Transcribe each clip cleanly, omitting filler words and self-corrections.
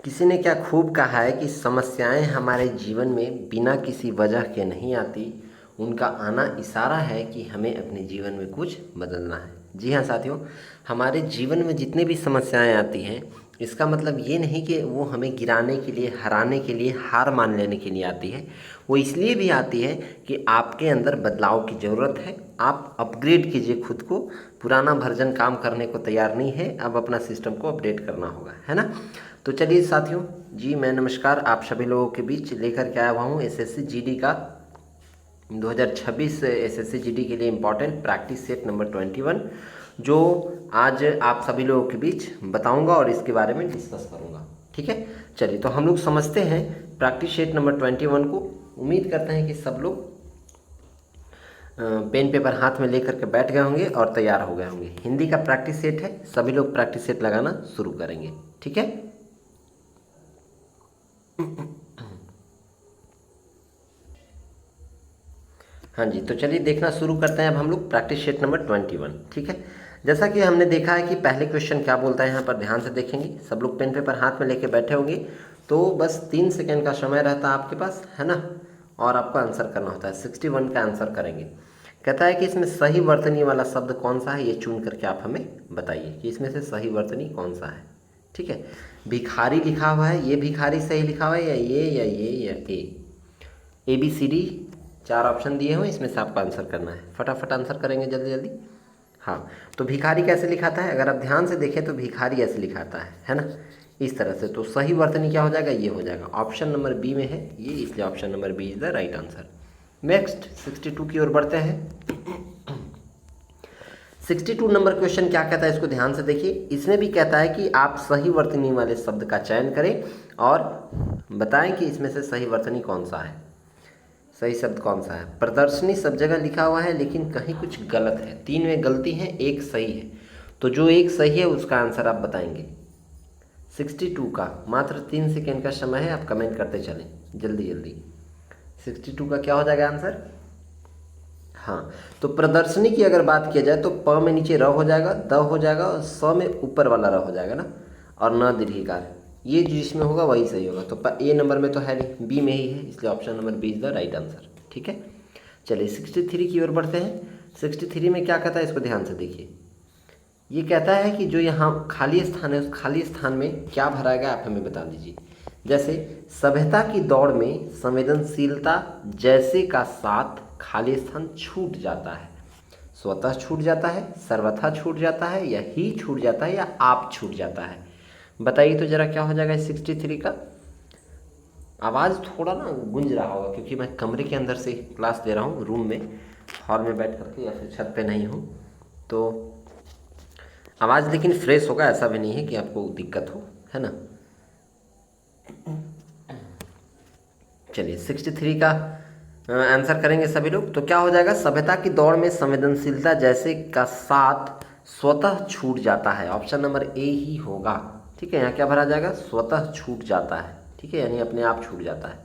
किसी ने क्या खूब कहा है कि समस्याएं हमारे जीवन में बिना किसी वजह के नहीं आती, उनका आना इशारा है कि हमें अपने जीवन में कुछ बदलना है। जी हाँ साथियों, हमारे जीवन में जितनी भी समस्याएं आती हैं, इसका मतलब ये नहीं कि वो हमें गिराने के लिए, हराने के लिए, हार मान लेने के लिए आती है। वो इसलिए भी आती है कि आपके अंदर बदलाव की ज़रूरत है। आप अपग्रेड कीजिए खुद को। पुराना वर्जन काम करने को तैयार नहीं है, अब अपना सिस्टम को अपडेट करना होगा, है ना। तो चलिए साथियों, जी मैं नमस्कार आप सभी लोगों के बीच लेकर के आया हुआ हूँ एसएससी जीडी का 2026 एसएससी जीडी के लिए इम्पॉर्टेंट प्रैक्टिस सेट नंबर 21, जो आज आप सभी लोगों के बीच बताऊंगा और इसके बारे में डिस्कस करूंगा। ठीक है, चलिए तो हम लोग समझते हैं प्रैक्टिस सेट नंबर 21 को। उम्मीद करते हैं कि सब लोग पेन पेपर हाथ में लेकर के बैठ गए होंगे और तैयार हो गए होंगे। हिंदी का प्रैक्टिस सेट है, सभी लोग प्रैक्टिस सेट लगाना शुरू करेंगे। ठीक है, हाँ जी, तो चलिए देखना शुरू करते हैं अब हम लोग प्रैक्टिस सेट नंबर 21। ठीक है, जैसा कि हमने देखा है कि पहले क्वेश्चन क्या बोलता है, यहाँ पर ध्यान से देखेंगे। सब लोग पेन पेपर हाथ में लेके बैठे होंगे, तो बस 3 सेकेंड का समय रहता है आपके पास, है ना, और आपको आंसर करना होता है। 61 का आंसर करेंगे। कहता है कि इसमें सही वर्तनी वाला शब्द कौन सा है, ये चुन करके आप हमें बताइए कि इसमें से सही वर्तनी कौन सा है। ठीक है, भिखारी लिखा हुआ है, ये भिखारी सही लिखा हुआ है या ये या ये या A B C D 4 option दिए हुए, इसमें से आपको आंसर करना है। फटाफट आंसर करेंगे जल्दी जल्दी। हाँ, तो भिखारी कैसे लिखाता है, अगर आप ध्यान से देखें तो भिखारी ऐसे लिखाता है ना, इस तरह से। तो सही वर्तनी क्या हो जाएगा, ये हो जाएगा। ऑप्शन नंबर बी में है ये, इसलिए option number B is the right answer. Next 62 की ओर बढ़ते हैं। 62 नंबर क्वेश्चन क्या कहता है, इसको ध्यान से देखिए। इसमें भी कहता है कि आप सही वर्तनी वाले शब्द का चयन करें और बताएं कि इसमें से सही वर्तनी कौन सा है, सही शब्द कौन सा है। प्रदर्शनी सब जगह लिखा हुआ है, लेकिन कहीं कुछ गलत है। 3 में गलती है, एक सही है। तो जो एक सही है उसका आंसर आप बताएंगे। 62 का मात्र 3 सेकेंड का समय है, आप कमेंट करते चलें जल्दी जल्दी। 62 का क्या हो जाएगा आंसर। हाँ, तो प्रदर्शनी की अगर बात किया जाए तो प में नीचे र हो जाएगा, द हो जाएगा और स में ऊपर वाला र हो जाएगा ना, और न दीर्घिकार, ये जिसमें होगा वही सही होगा। तो ए नंबर में तो है नहीं, बी में ही है, इसलिए option number B is the right answer. ठीक है, चलिए 63 की ओर बढ़ते हैं। 63 में क्या कहता है, इसको ध्यान से देखिए। ये कहता है कि जो यहाँ खाली स्थान है, उस खाली स्थान में क्या भराएगा, आप हमें बता दीजिए। जैसे सभ्यता की दौड़ में संवेदनशीलता जैसे का साथ खाली स्थान छूट जाता है। स्वतः छूट जाता है, सर्वथा छूट जाता है, या ही छूट जाता है, या आप छूट जाता है। बताइए तो जरा क्या हो जाएगा 63 का। आवाज़ थोड़ा ना गूंज रहा होगा, क्योंकि मैं कमरे के अंदर से क्लास दे रहा हूँ, रूम में, हॉल में बैठ करके, या फिर छत पे नहीं हूँ, तो आवाज़ लेकिन फ्रेश होगा, ऐसा भी नहीं है कि आपको दिक्कत हो, है ना। चलिए 63 का आंसर करेंगे सभी लोग। तो क्या हो जाएगा, सभ्यता की दौड़ में संवेदनशीलता जैसे का साथ स्वतः छूट जाता है। ऑप्शन नंबर ए ही होगा। ठीक है, यहाँ क्या भरा जाएगा, स्वतः छूट जाता है। ठीक है, यानी अपने आप छूट जाता है।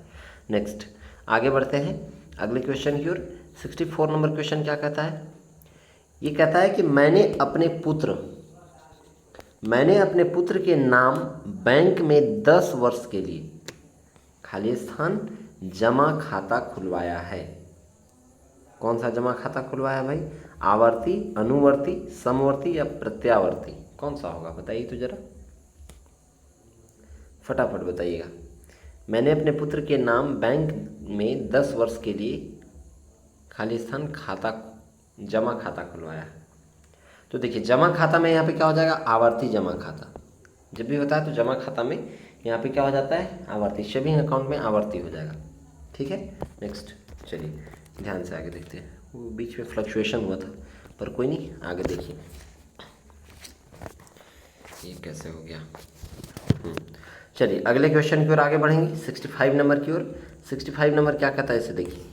नेक्स्ट आगे बढ़ते हैं अगले क्वेश्चन की ओर। 64 नंबर क्वेश्चन क्या कहता है, ये कहता है कि मैंने अपने पुत्र के नाम बैंक में 10 वर्ष के लिए खाली स्थान जमा खाता खुलवाया है। कौन सा जमा खाता खुलवाया है भाई, आवर्ती, अनुवर्ती, समवर्ती या प्रत्यावर्ती, कौन सा होगा बताइए तो जरा, फटाफट बताइएगा। मैंने अपने पुत्र के नाम बैंक में 10 वर्ष के लिए खाली स्थान खाता जमा खाता खुलवाया है। तो देखिए जमा खाता में यहाँ पे क्या हो जाएगा, आवर्ती जमा खाता। जब भी होता है तो जमा खाता में यहाँ पे क्या हो जाता है, आवर्ती। सेविंग अकाउंट में आवर्ती हो जाएगा। ठीक है, नेक्स्ट चलिए ध्यान से आगे देखते हैं। वो बीच में फ्लक्चुएशन हुआ था, पर कोई नहीं, आगे देखिए ये कैसे हो गया। चलिए अगले क्वेश्चन की ओर आगे बढ़ेंगे, 65 नंबर की ओर। 65 नंबर क्या कहता है, इसे देखिए।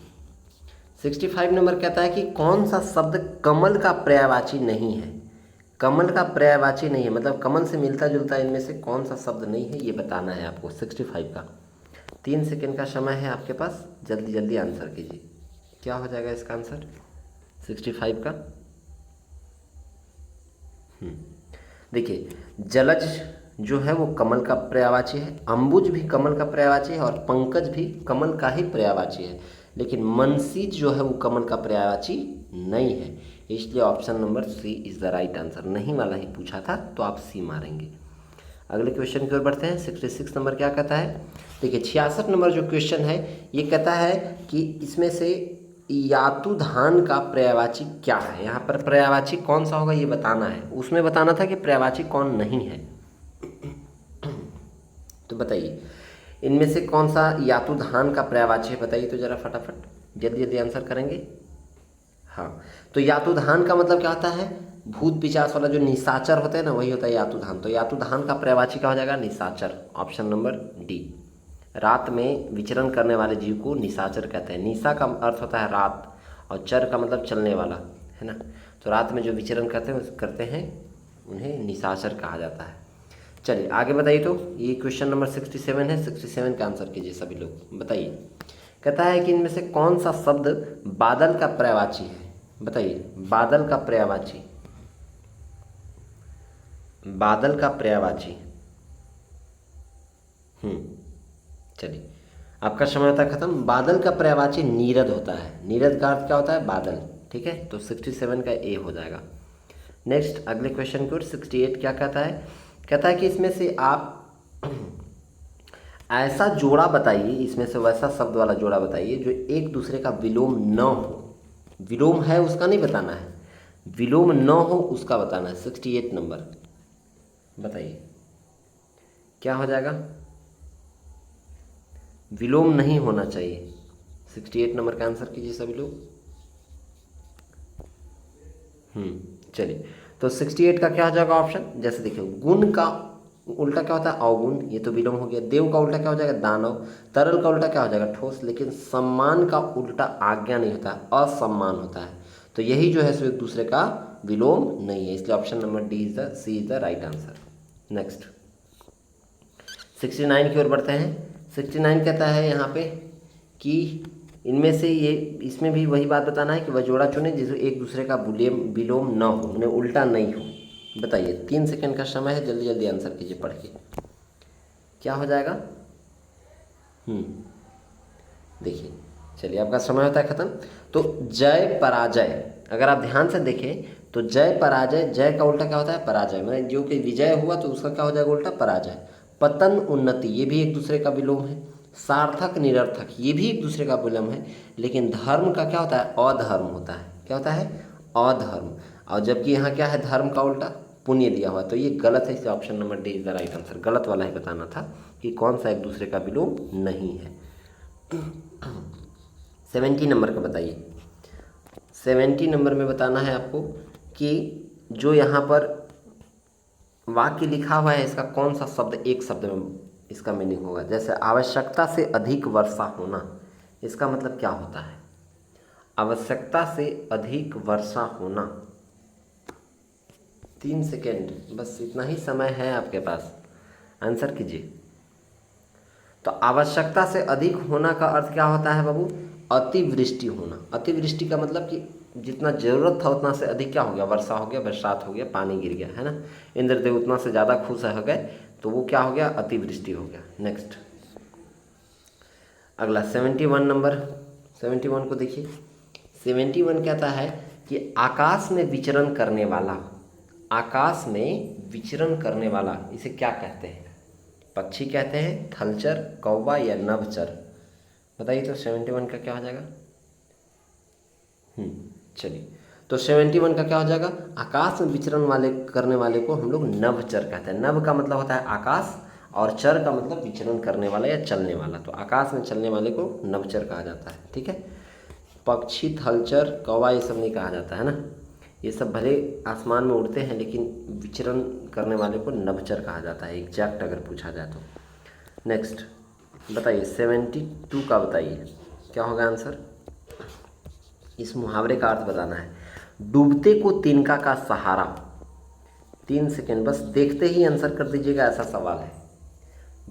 65 नंबर कहता है कि कौन सा शब्द कमल का पर्यायवाची नहीं है। कमल का पर्यायवाची नहीं है, मतलब कमल से मिलता जुलता इनमें से कौन सा शब्द नहीं है, ये बताना है आपको। 65 का 3 सेकेंड का समय है आपके पास, जल्दी जल्दी आंसर कीजिए। क्या हो जाएगा इसका आंसर 65 का। देखिए जलज जो है वो कमल का पर्यायवाची है, अंबुज भी कमल का पर्यायवाची है और पंकज भी कमल का ही पर्यायवाची है, लेकिन मनसीज जो है वो कमल का पर्यायवाची नहीं है। इसलिए option number C is the right answer. नहीं वाला ही पूछा था तो आप सी मारेंगे। अगले क्वेश्चन की ओर बढ़ते हैं। 66 नंबर क्या कहता है, देखिए 66 नंबर जो क्वेश्चन है ये कहता है कि इसमें से यातुधान का पर्यायवाची क्या है। यहाँ पर पर्यायवाची कौन सा होगा ये बताना है। उसमें बताना था कि पर्यायवाची कौन नहीं है। तो बताइए इनमें से कौन सा यातुधान का पर्यायवाची है, बताइए तो जरा फटाफट, जल्दी जल्दी आंसर करेंगे। हाँ, तो यातुधान का मतलब क्या होता है, भूत पिशाच वाला जो निशाचर होता है ना, वही होता है यातुधान। तो यातुधान का पर्यायवाची क्या हो जाएगा, निशाचर। Option number D. रात में विचरण करने वाले जीव को निशाचर कहते हैं। निशा का अर्थ होता है रात और चर का मतलब चलने वाला, है ना। तो रात में जो विचरण करते हैं उन्हें निशाचर कहा जाता है। चलिए आगे बताइए। तो ये क्वेश्चन नंबर 67 है। 67 का आंसर कीजिए सभी लोग, बताइए। कहता है कि इनमें से कौन सा शब्द बादल का पर्यायवाची है, बताइए। बादल का पर्यायवाची, बादल का पर्यायवाची। चलिए आपका समय होता है खत्म। बादल का पर्यायवाची नीरद होता है। नीरद का अर्थ क्या होता है, बादल, ठीक है। तो 67 का ए हो जाएगा। नेक्स्ट अगले क्वेश्चन की ओर। 68 क्या कहता है, कहता है कि इसमें से आप ऐसा जोड़ा बताइए, इसमें से वैसा शब्द वाला जोड़ा बताइए जो एक दूसरे का विलोम न हो। विलोम है उसका नहीं बताना है, विलोम न हो उसका बताना है। 68 नंबर बताइए क्या हो जाएगा, विलोम नहीं होना चाहिए। 68 नंबर का आंसर कीजिए सभी लोग। चलिए तो 68 का क्या हो जाएगा ऑप्शन, जैसे देखिए गुण का उल्टा क्या होता है, अवगुण, ये तो विलोम हो गया। देव का उल्टा क्या हो जाएगा, दानव। तरल का उल्टा क्या हो जाएगा, ठोस। लेकिन सम्मान का उल्टा आज्ञा नहीं होता है, असम्मान होता है। तो यही जो है सो एक दूसरे का विलोम नहीं है, इसलिए option number D is the C is the right answer. Next 69 की ओर बढ़ते हैं। 69 कहता है यहाँ पे कि इनमें से ये, इसमें भी वही बात बताना है कि वह जोड़ा चुने जिसमें एक दूसरे का विलोम न हो, उन्हें उल्टा नहीं हो। बताइए 3 सेकंड का समय है, जल्दी जल्दी आंसर कीजिए पढ़ के। क्या हो जाएगा, देखिए। चलिए आपका समय होता है खत्म। तो जय पराजय, अगर आप ध्यान से देखें तो जय पराजय, जय का उल्टा क्या होता है, पराजय। मतलब जो कि विजय हुआ तो उसका क्या हो जाएगा उल्टा, पराजय। पतन उन्नति, ये भी एक दूसरे का विलोम है। सार्थक निरर्थक, ये भी एक दूसरे का विलोम है। लेकिन धर्म का क्या होता है, अधर्म होता है। क्या होता है, अधर्म। और जबकि यहाँ क्या है, धर्म का उल्टा पुण्य दिया हुआ। तो ये गलत है, इसलिए option number D is the right answer. गलत वाला ही बताना था कि कौन सा एक दूसरे का विलोम नहीं है। 70 नंबर का बताइए। 70 नंबर में बताना है आपको कि जो यहाँ पर वाक्य लिखा हुआ है इसका कौन सा शब्द एक शब्द में इसका मीनिंग होगा। जैसे आवश्यकता से अधिक वर्षा होना, इसका मतलब क्या होता है, आवश्यकता से अधिक वर्षा होना। 3 सेकेंड, बस इतना ही समय है आपके पास, आंसर कीजिए। तो आवश्यकता से अधिक होना का अर्थ क्या होता है बाबू, अतिवृष्टि होना। अतिवृष्टि का मतलब कि जितना ज़रूरत था उतना से अधिक क्या हो गया, वर्षा हो गया, बरसात हो गया, पानी गिर गया, है ना। इंद्रदेव उतना से ज़्यादा खुश हो गए तो वो क्या हो गया, अतिवृष्टि हो गया। नेक्स्ट अगला 71 नंबर। 71 को देखिए। 71 कहता है कि आकाश में विचरण करने वाला, आकाश में विचरण करने वाला इसे क्या कहते हैं, पक्षी कहते हैं, थलचर, कौवा या नभचर। बताइए तो 71 का क्या हो जाएगा। चलिए तो 71 का क्या हो जाएगा, आकाश में विचरण करने वाले को हम लोग नभचर कहते हैं। नभ का मतलब होता है आकाश और चर का मतलब विचरण करने वाला या चलने वाला। तो आकाश में चलने वाले को नभचर कहा जाता है, ठीक है। पक्षी, थलचर, कौवा ये सब नहीं कहा जाता है ना। ये सब भले आसमान में उड़ते हैं लेकिन विचरण करने वाले को नभचर कहा जाता है, एग्जैक्ट अगर पूछा जाए तो। नेक्स्ट बताइए 72 का बताइए क्या होगा आंसर। इस मुहावरे का अर्थ बताना है। डूबते को तिनका का सहारा। 3 सेकेंड बस, देखते ही आंसर कर दीजिएगा, ऐसा सवाल है।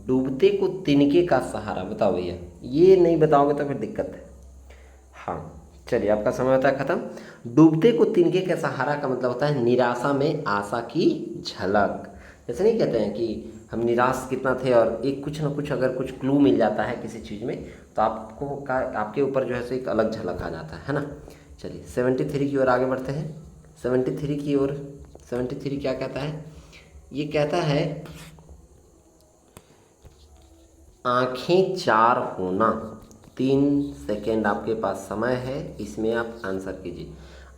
डूबते को तिनके का सहारा, बताओ भैया, ये नहीं बताओगे तो फिर दिक्कत है। हाँ चलिए आपका समय होता है खत्म। डूबते को तिनके का सहारा का मतलब होता है निराशा में आशा की झलक। जैसे नहीं कहते हैं कि हम निराश कितना थे, और एक कुछ ना कुछ अगर कुछ क्लू मिल जाता है किसी चीज़ में तो आपके ऊपर जो है सो एक अलग झलक आ जाता है ना। चलिए 73 की ओर आगे बढ़ते हैं। 73 की ओर, 73 क्या कहता है? ये कहता है आंखें चार होना। 3 सेकेंड आपके पास समय है, इसमें आप आंसर कीजिए।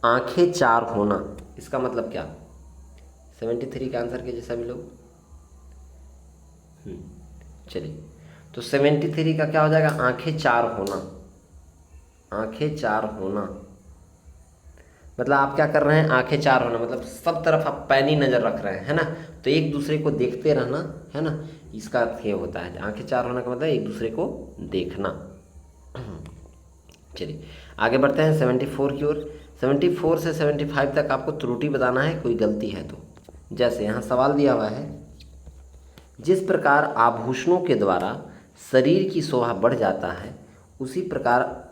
आंखें चार होना, इसका मतलब क्या? 73 का आंसर कीजिए सभी लोग। चलिए, तो 73 का क्या हो जाएगा? आंखें चार होना। आंखें चार होना मतलब आप क्या कर रहे हैं? आंखें चार होना मतलब सब तरफ आप पैनी नज़र रख रहे हैं, है ना। तो एक दूसरे को देखते रहना, है ना, इसका अर्थ ये होता है। आंखें चार होना का मतलब एक दूसरे को देखना। चलिए आगे बढ़ते हैं 74 की ओर। 74 से 75 तक आपको त्रुटि बताना है, कोई गलती है तो। जैसे यहाँ सवाल दिया हुआ है, जिस प्रकार आभूषणों के द्वारा शरीर की शोभा बढ़ जाता है, उसी प्रकार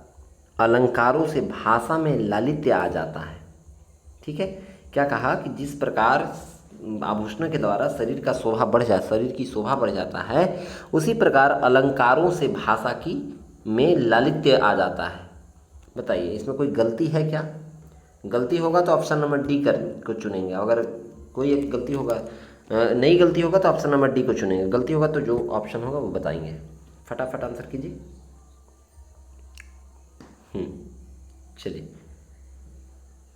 अलंकारों से भाषा में लालित्य आ जाता है। ठीक है, क्या कहा कि जिस प्रकार आभूषणों के द्वारा शरीर की शोभा बढ़ जाता है, उसी प्रकार अलंकारों से भाषा की में लालित्य आ जाता है। बताइए इसमें कोई गलती है क्या? गलती होगा तो ऑप्शन नंबर डी को चुनेंगे। अगर कोई एक गलती होगा, नहीं गलती होगा तो ऑप्शन नंबर डी को चुनेंगे। गलती होगा तो जो ऑप्शन होगा वो बताएंगे। फटाफट आंसर कीजिए। चलिए,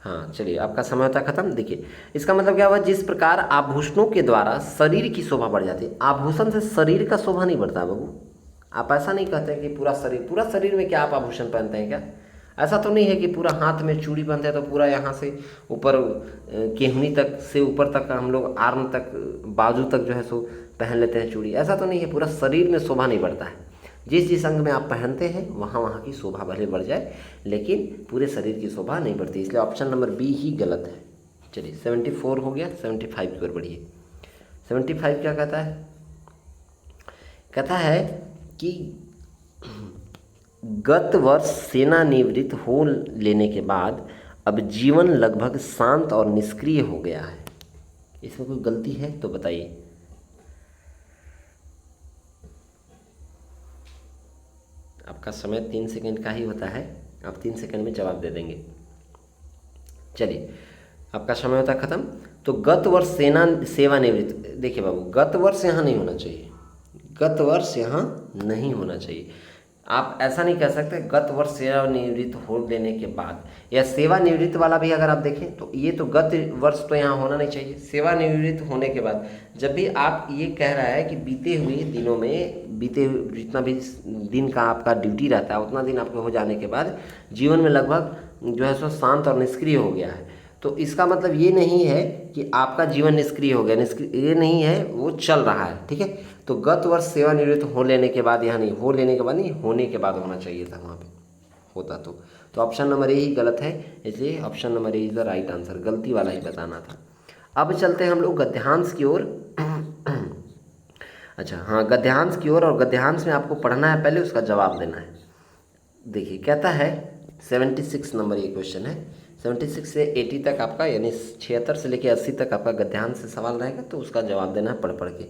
हाँ चलिए, आपका समय होता है खत्म। देखिए इसका मतलब क्या हुआ? जिस प्रकार आभूषणों के द्वारा शरीर की शोभा बढ़ जाती है। आभूषण से शरीर का शोभा नहीं बढ़ता बाबू। आप ऐसा नहीं कहते कि पूरा शरीर में क्या आप आभूषण पहनते हैं क्या? ऐसा तो नहीं है कि पूरा हाथ में चूड़ी पहनते हैं तो पूरा यहाँ से ऊपर केहनी तक से ऊपर तक हम लोग आर्म तक, बाजू तक जो है सो पहन लेते हैं चूड़ी। ऐसा तो नहीं है। पूरा शरीर में शोभा नहीं बढ़ता है। जिस अंग में आप पहनते हैं वहाँ की शोभा भले बढ़ जाए, लेकिन पूरे शरीर की शोभा नहीं बढ़ती। इसलिए ऑप्शन नंबर बी ही गलत है। चलिए 74 हो गया, 75 की ओर बढ़िए। 75 क्या कहता है? कहता है कि गत वर्ष सेवानिवृत्त हो लेने के बाद अब जीवन लगभग शांत और निष्क्रिय हो गया है। इसमें कोई गलती है तो बताइए। आपका समय 3 सेकंड का ही होता है, आप 3 सेकंड में जवाब दे देंगे। चलिए आपका समय होता है खत्म। तो गत वर्ष सेवानिवृत्त, देखिए बाबू गत वर्ष यहाँ नहीं होना चाहिए। गत वर्ष यहाँ नहीं होना चाहिए। आप ऐसा नहीं कह सकते गत वर्ष सेवानिवृत्त हो लेने के बाद, या सेवानिवृत्त वाला भी अगर आप देखें तो ये तो गत वर्ष तो यहाँ होना नहीं चाहिए। सेवानिवृत्त होने के बाद जब भी आप ये कह रहा है कि बीते हुए दिनों में, जितना भी दिन का आपका ड्यूटी रहता है उतना दिन आपके हो जाने के बाद जीवन में लगभग जो है सो शांत और निष्क्रिय हो गया है। तो इसका मतलब ये नहीं है कि आपका जीवन निष्क्रिय हो गया, ये नहीं है, वो चल रहा है। ठीक है, तो गत वर्ष सेवानिवृत्त हो लेने के बाद, यहाँ नहीं हो लेने के बाद, नहीं होने के बाद होना चाहिए था वहाँ पे, होता तो ऑप्शन नंबर ए ही गलत है। इसलिए option number A is the right answer, गलती वाला ही बताना था। अब चलते हैं हम लोग गद्यांश की ओर। अच्छा हाँ, गद्यांश की ओर, और गद्यांश में आपको पढ़ना है पहले, उसका जवाब देना है। देखिए कहता है 76 नंबर ये क्वेश्चन है। 76 से 80 तक आपका, यानी 76 से लेकर 80 तक आपका गद्यांश से सवाल रहेगा, तो उसका जवाब देना है पढ़ के।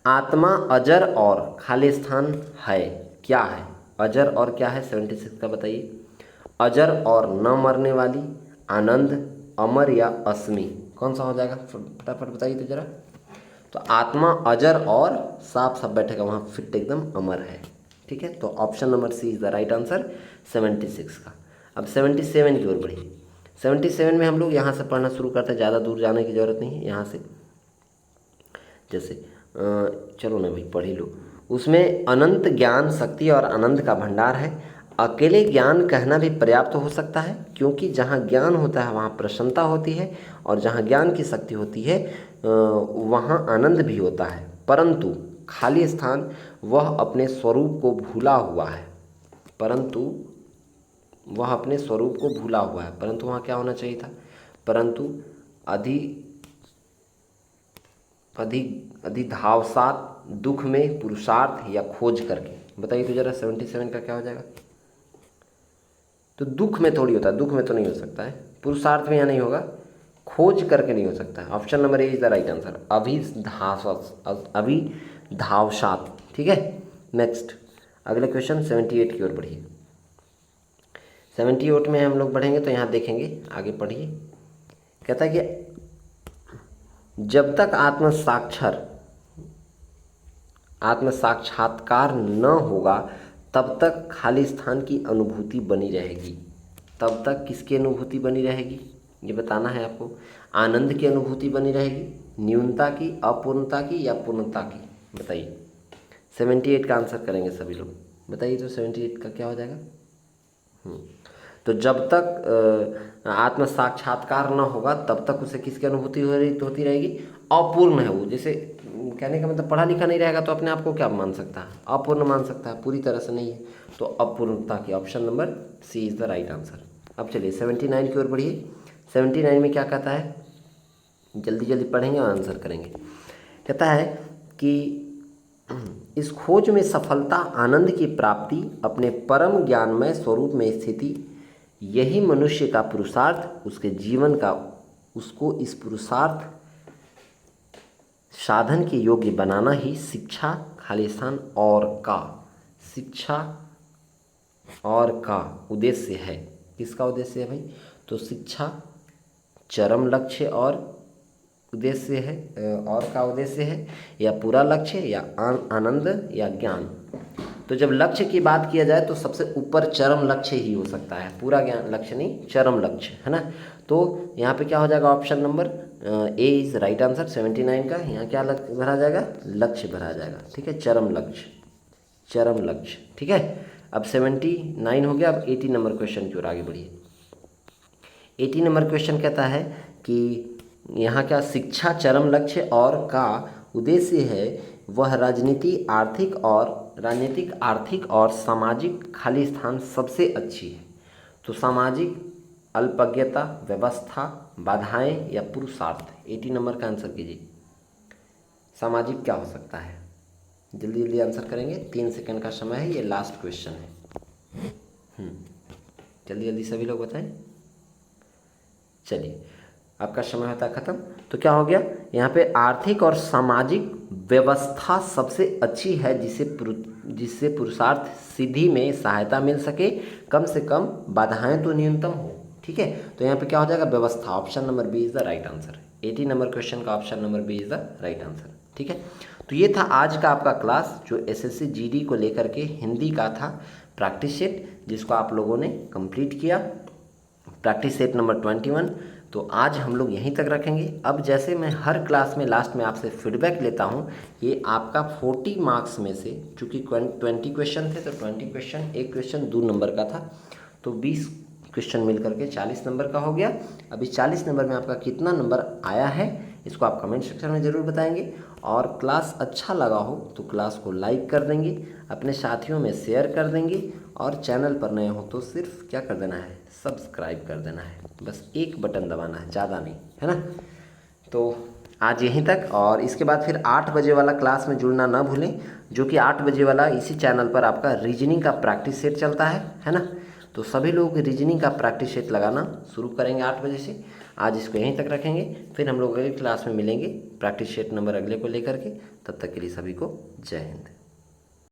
आत्मा अजर और खाली स्थान है, क्या है? अजर और क्या है 76 का बताइए। अजर और न मरने वाली, आनंद, अमर या अस्मि, कौन सा हो जाएगा? फटाफट बताइए तो जरा। तो आत्मा अजर और साफ साफ बैठेगा वहाँ, फिट एकदम अमर है। ठीक है, तो option number C is the right answer 76 का। अब 77 की ओर बढ़िए। 77 में हम लोग यहाँ से पढ़ना शुरू करते हैं, ज़्यादा दूर जाने की ज़रूरत नहीं है। यहाँ से जैसे चलो ना भाई पढ़ ही लो। उसमें अनंत ज्ञान शक्ति और आनंद का भंडार है। अकेले ज्ञान कहना भी पर्याप्त हो सकता है, क्योंकि जहाँ ज्ञान होता है वहाँ प्रसन्नता होती है, और जहाँ ज्ञान की शक्ति होती है वहाँ आनंद भी होता है। परंतु खाली स्थान वह अपने स्वरूप को भूला हुआ है। परंतु वह अपने स्वरूप को भूला हुआ है। परंतु वहाँ क्या होना चाहिए था? परंतु अधिधावसात दुख में पुरुषार्थ या खोज करके। बताइए तो जरा 77 का क्या हो जाएगा? तो दुख में थोड़ी होता है, दुख में तो नहीं हो सकता है। पुरुषार्थ में यहाँ नहीं होगा, खोज करके नहीं हो सकता। Option number A is the right answer, अभिधावसात। ठीक है, नेक्स्ट अगले क्वेश्चन 78 की ओर बढ़िए। 78 में हम लोग बढ़ेंगे तो यहाँ देखेंगे, आगे पढ़िए। कहता है कि जब तक आत्म साक्षात्कार न होगा तब तक खाली स्थान की अनुभूति बनी रहेगी। तब तक किसकी अनुभूति बनी रहेगी ये बताना है आपको। आनंद की अनुभूति बनी रहेगी, न्यूनता की, अपूर्णता की या पूर्णता की, बताइए। 78 का आंसर करेंगे सभी लोग, बताइए तो 78 का क्या हो जाएगा। तो जब तक आत्म साक्षात्कार न होगा तब तक उसे किसकी अनुभूति होती रहेगी, अपूर्ण है वो। जैसे कहने का मतलब पढ़ा लिखा नहीं रहेगा तो अपने आप को क्या मान सकता है, अपूर्ण मान सकता है, पूरी तरह से नहीं है। तो अपूर्णता की, option number C is the right answer. अब चलिए 79 की ओर बढ़िए। 79 में क्या कहता है, जल्दी जल्दी पढ़ेंगे और आंसर करेंगे। कहता है कि इस खोज में सफलता, आनंद की प्राप्ति, अपने परम ज्ञानमय स्वरूप में स्थिति, यही मनुष्य का पुरुषार्थ, उसके जीवन का, उसको इस पुरुषार्थ साधन के योग्य बनाना ही शिक्षा, खाली स्थान शिक्षा और का उद्देश्य है। किसका उद्देश्य है भाई, तो शिक्षा चरम लक्ष्य और उद्देश्य है, और का उद्देश्य है, या पूरा लक्ष्य, या आनंद, या ज्ञान। तो जब लक्ष्य की बात किया जाए तो सबसे ऊपर चरम लक्ष्य ही हो सकता है, पूरा ज्ञान लक्ष्य नहीं, चरम लक्ष्य, है ना। तो यहाँ पे क्या हो जाएगा, option number A is right answer 79 का। यहाँ क्या भरा जाएगा, लक्ष्य भरा जाएगा। ठीक है, चरम लक्ष्य, चरम लक्ष्य। ठीक है, अब 79 हो गया। अब 80 नंबर क्वेश्चन की ओर आगे बढ़िए। 80 नंबर क्वेश्चन कहता है कि यहाँ क्या, शिक्षा चरम लक्ष्य और का उद्देश्य है वह राजनीतिक, आर्थिक और सामाजिक खाली स्थान सबसे अच्छी है। तो सामाजिक, अल्पज्ञता, व्यवस्था, बाधाएं या पुरुषार्थ। 80 नंबर का आंसर कीजिए। सामाजिक क्या हो सकता है, जल्दी जल्दी आंसर करेंगे, 3 सेकंड का समय है, ये लास्ट क्वेश्चन है। जल्दी जल्दी सभी लोग बताएं। चलिए, आपका समय होता है ख़त्म। तो क्या हो गया यहाँ पे, आर्थिक और सामाजिक व्यवस्था सबसे अच्छी है जिससे पुरुषार्थ सिद्धि में सहायता मिल सके, कम से कम बाधाएं तो न्यूनतम हो। ठीक है, तो यहाँ पे क्या हो जाएगा, व्यवस्था। Option number B is the right answer. 80 नंबर क्वेश्चन का option number B is the right answer. ठीक है, तो ये था आज का आपका क्लास जो एसएससी जीडी को लेकर के हिंदी का था प्रैक्टिस सेट, जिसको आप लोगों ने कंप्लीट किया, प्रैक्टिस सेट नंबर 21। तो आज हम लोग यहीं तक रखेंगे। अब जैसे मैं हर क्लास में लास्ट में आपसे फीडबैक लेता हूँ, ये आपका 40 मार्क्स में से, चूँकि 20 क्वेश्चन थे तो 20 क्वेश्चन, एक क्वेश्चन 2 नंबर का था, तो 20 क्वेश्चन मिल करके 40 नंबर का हो गया। अभी 40 नंबर में आपका कितना नंबर आया है इसको आप कमेंट सेक्शन में ज़रूर बताएंगे। और क्लास अच्छा लगा हो तो क्लास को लाइक कर देंगे, अपने साथियों में शेयर कर देंगे, और चैनल पर नए हो तो सिर्फ क्या कर देना है, सब्सक्राइब कर देना है। बस एक बटन दबाना है, ज़्यादा नहीं, है ना। तो आज यहीं तक, और इसके बाद फिर 8 बजे वाला क्लास में जुड़ना ना भूलें, जो कि 8 बजे वाला इसी चैनल पर आपका रीजनिंग का प्रैक्टिस सेट चलता है ना। तो सभी लोग रीजनिंग का प्रैक्टिस सेट लगाना शुरू करेंगे 8 बजे से। आज इसको यहीं तक रखेंगे, फिर हम लोग अगली क्लास में मिलेंगे प्रैक्टिस सेट नंबर अगले को लेकर के। तब तक के लिए सभी को जय हिंद।